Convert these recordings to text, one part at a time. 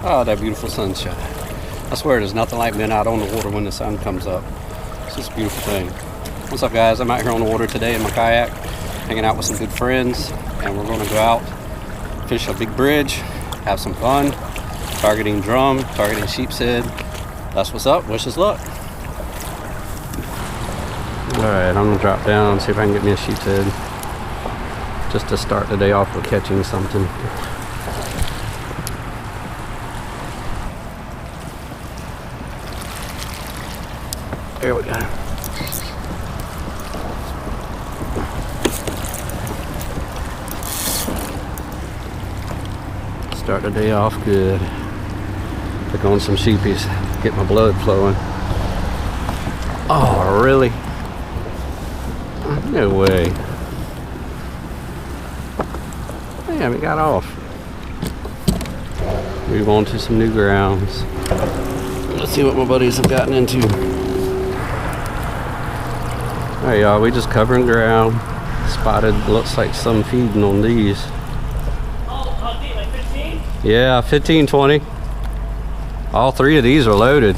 Oh, that beautiful sunshine. I swear there's nothing like being out on the water when the sun comes up. It's just a beautiful thing. What's up, guys? I'm out here on the water today in my kayak, hanging out with some good friends, and we're going to go out, fish a big bridge, have some fun, targeting drum, targeting sheepshead. That's what's up. Wish us luck. Alright, I'm going to drop down, see if I can get me a sheepshead, just to start the day off with catching something. There we go. Start the day off good. Pick on some sheepies, get my blood flowing. Oh, really? No way. Damn, it got off. Move on to some new grounds. Let's see what my buddies have gotten into. Alright, y'all, we just covering ground. Spotted, looks like some feeding on these. Oh, like 15? Yeah, 15, 20. All three of these are loaded.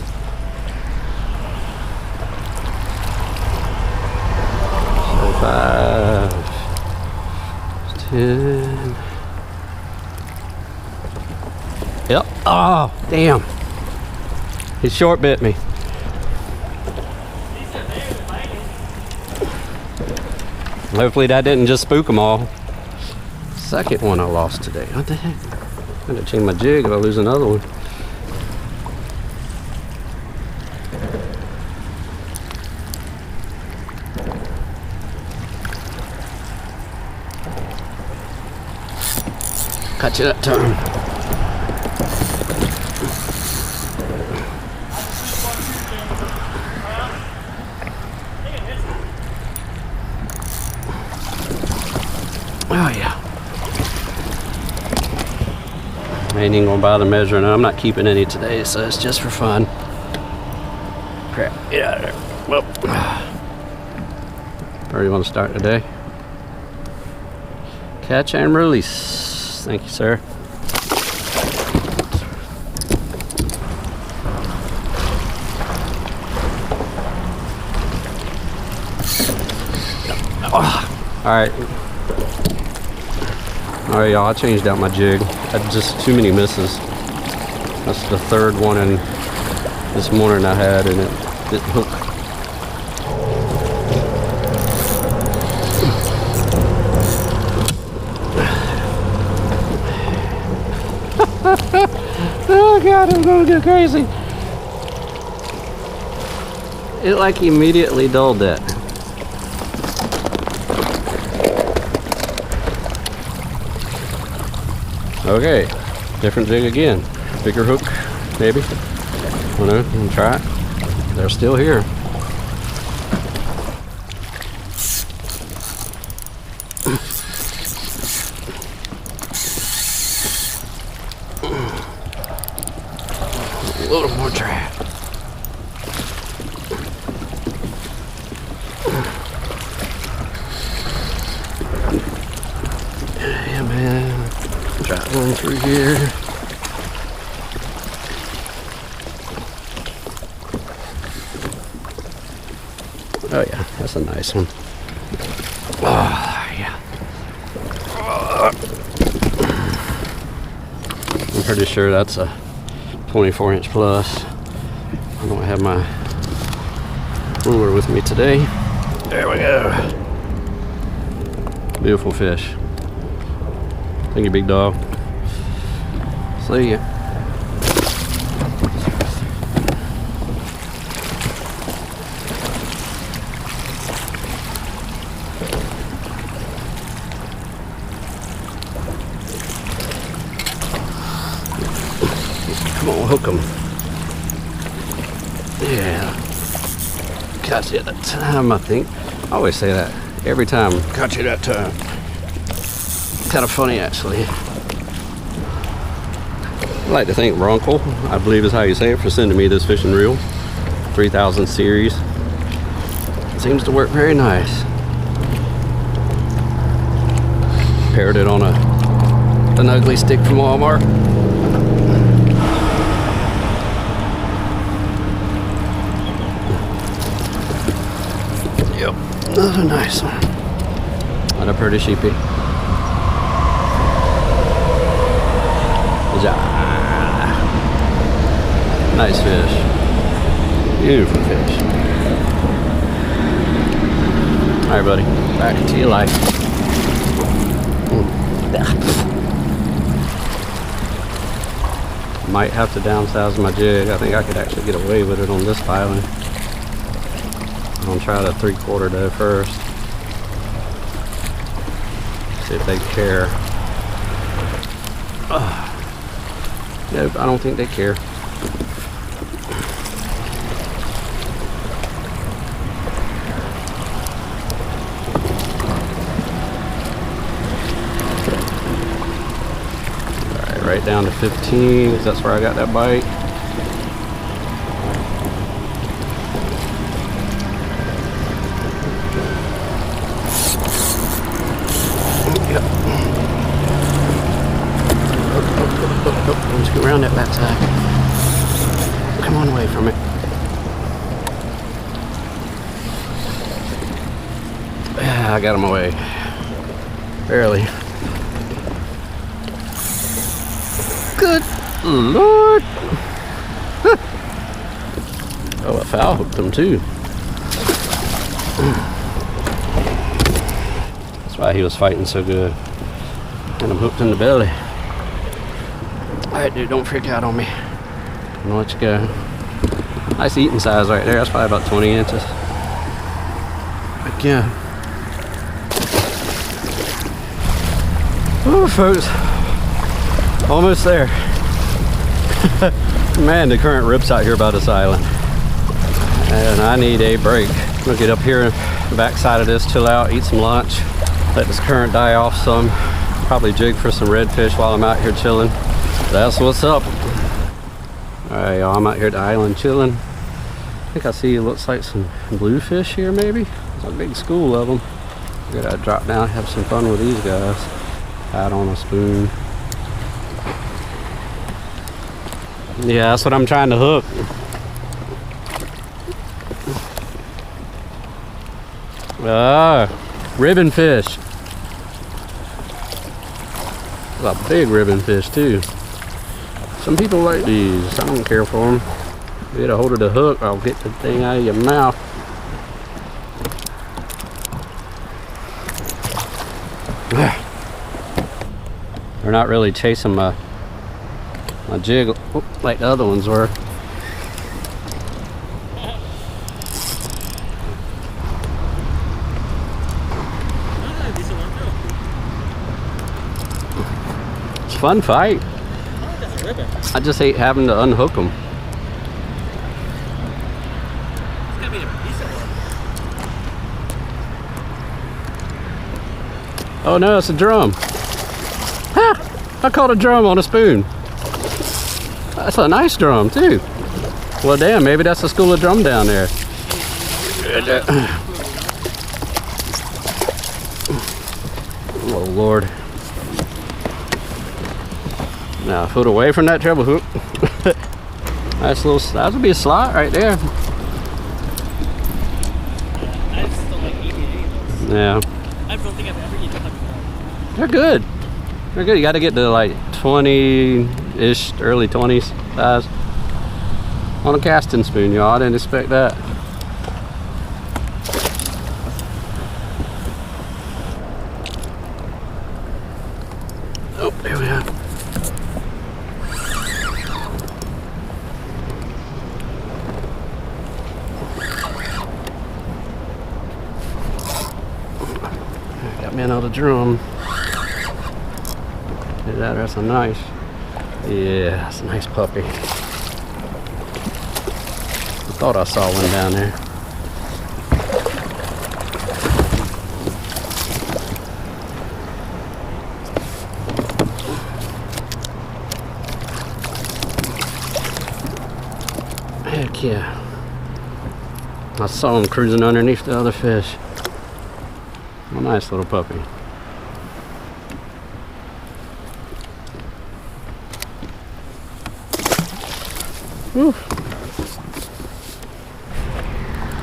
5, 10. Yep. Oh, damn. He short bit me. Hopefully that didn't just spook them all. Second one I lost today. What the heck? I'm gonna change my jig if I lose another one. Catch you that time. Oh yeah. I ain't even gonna bother measuring. I'm not keeping any today, so it's just for fun. Crap, get out of there. Well, where do you want to start today? Catch and release. Thank you, sir. Alright. Alright, y'all, I changed out my jig. I had just too many misses. That's the third one in this morning I had, and it didn't hook. Oh God, I'm gonna go crazy. It like immediately dulled that. Okay, different jig again. Bigger hook, maybe. I don't know, I'm gonna try it. They're still here. A little more drag. Yeah, man. Drop one through here. Oh yeah, that's a nice one. Oh yeah. I'm pretty sure that's a 24-inch plus. I don't have my ruler with me today. There we go. Beautiful fish. Thank you, big dog. See ya. Come on, hook 'em. Yeah. Catch it that time, I think. I always say that every time. Catch it that time. Kind of funny, actually. I'd like to thank Runkle, I believe is how you say it, for sending me this fishing reel. 3000 series. It seems to work very nice. Paired it on an ugly stick from Walmart. Another nice one. What a pretty sheepy. Nice fish. Beautiful fish. Alright, buddy. Back to your life. Might have to downsize my jig. I think I could actually get away with it on this island. I'm gonna try the 3/4 though first. See if they care. Nope, I don't think they care. Alright, right down to 15, because that's where I got that bite. Let's go around that backside. Come on away from it. Yeah, I got him away. Barely. Good Lord. Oh, I foul hooked him too. That's why he was fighting so good. And I'm hooked in the belly. Alright, dude, don't freak out on me. I'm gonna let you go. Nice eating size right there. That's probably about 20 inches. Again. Oh, folks. Almost there. Man, the current rips out here by this island. And I need a break. I'm gonna get up here on the backside of this, chill out, eat some lunch, let this current die off some. Probably jig for some redfish while I'm out here chilling. That's what's up. Alright, y'all, I'm out here at the island chilling. I think I see it looks like some bluefish here, maybe. There's a big school of them. I gotta drop down and have some fun with these guys. Out on a spoon. Yeah, that's what I'm trying to hook. Ribbon fish. A big ribbon fish too. Some people like these. I don't care for them. Get a hold of the hook, I'll get the thing out of your mouth. They're not really chasing my jig like the other ones were. It's a fun fight. I just hate having to unhook them. It's gonna be a decent one. Oh no, it's a drum. Ha! I caught a drum on a spoon. That's a nice drum too. Well damn, maybe that's a school of drum down there. Oh Lord. Now foot away from that treble hook. Nice little, that would be a slot right there. I just don't like eating any of those. Yeah. I don't think I've ever eaten one. They're good. They're good. You got to get to like 20-ish, early 20s size. On a casting spoon, y'all. I didn't expect that. Oh, there we are. Got me another drum. That's a nice, yeah, that's a nice puppy. I thought I saw one down there. Heck yeah. I saw him cruising underneath the other fish. A nice little puppy. Whew.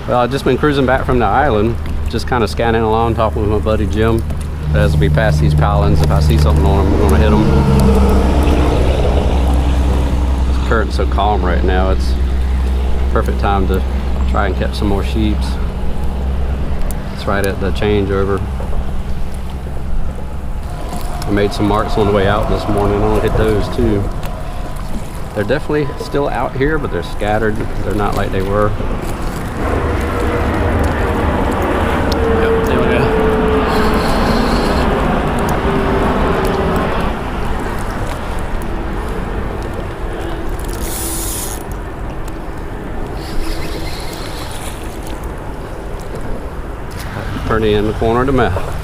Well, I've just been cruising back from the island. just kind of scanning along, talking with my buddy Jim. As we pass these pilings, if I see something on them, we're gonna hit them. This current's so calm right now, it's perfect time to try and catch some more sheeps. It's right at the changeover. I made some marks on the way out this morning. I'm gonna hit those too. They're definitely still out here, but they're scattered. They're not like they were. Yep, there we go. Pretty in the corner of the mouth.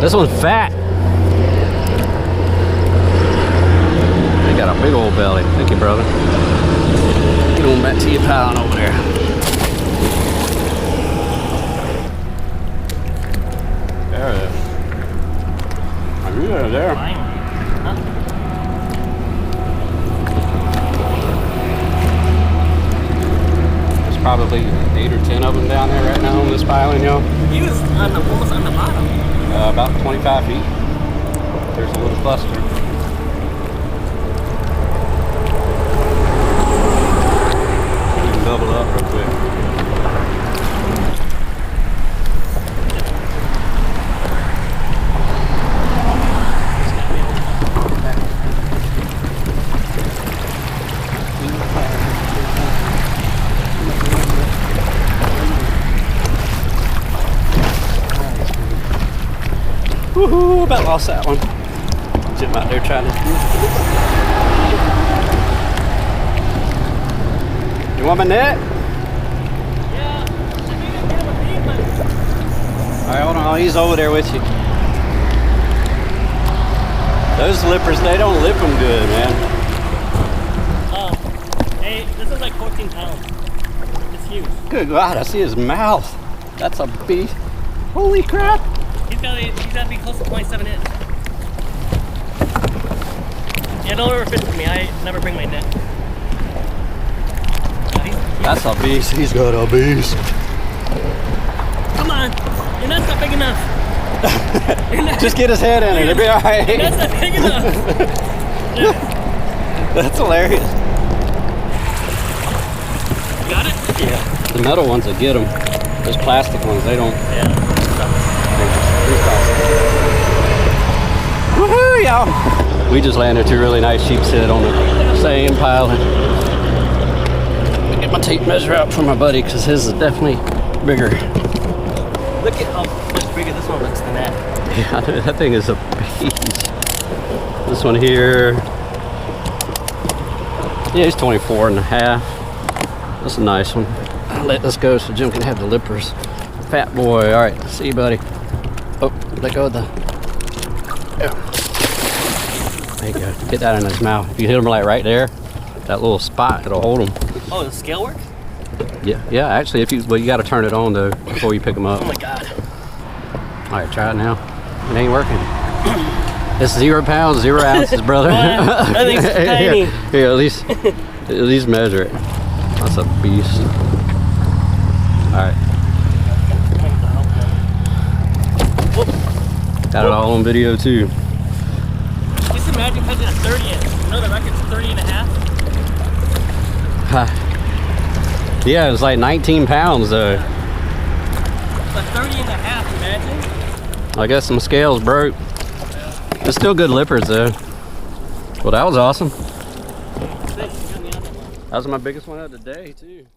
This one's fat. They got a big old belly. Thank you, brother. Get on back to your piling over there. There it is. I knew that was there. There's probably 8 or 10 of them down there right now on this piling, y'all. He was almost on the bottom. About 25 feet. There's a little cluster. You can double up real quick. Woohoo! About lost that one. Jim out there trying to. You want my net? Yeah. Alright, hold on. He's over there with you. Those lippers, they don't lip them good, man. Hey, this is like 14 pounds. It's huge. Good God, I see his mouth. That's a beast. Holy crap! He's gotta be close to 27 inches. Yeah, don't overfish for me. I never bring my net. That's a beast. He's got a beast. Come on. Your net's not big enough. Just get his head in it. It'll be alright. Your net's not big enough. Yeah. That's hilarious. You got it? Yeah. The metal ones will get them. Those plastic ones, they don't. Yeah. Woohoo, y'all! We just landed 2 really nice sheepshead on the same piling. Get my tape measure out for my buddy because his is definitely bigger. Look at how much bigger this one looks than that. Yeah, that thing is a beast. This one here, yeah, he's 24 and a half. That's a nice one. I'll let this go so Jim can have the lippers. Fat boy. All right, see you, buddy. Oh, let go of the. Yeah. There you go. Get that in his mouth. If you hit him like right there, that little spot, it'll hold him. Oh, the scale work? Yeah. Actually, you got to turn it on though before you pick them up. Oh my God. All right, try it now. It ain't working. It's 0 pounds, 0 ounces, brother. That thing's tiny. Here, at least measure it. That's a beast. All right. Got it all on video too. Just imagine catching a 30 inch. You know the record's 30 and a half? Yeah, it was like 19 pounds though. But 30 and a half, imagine? I guess some scales broke. It's still good lippers though. Well, that was awesome. That was my biggest one of the day too.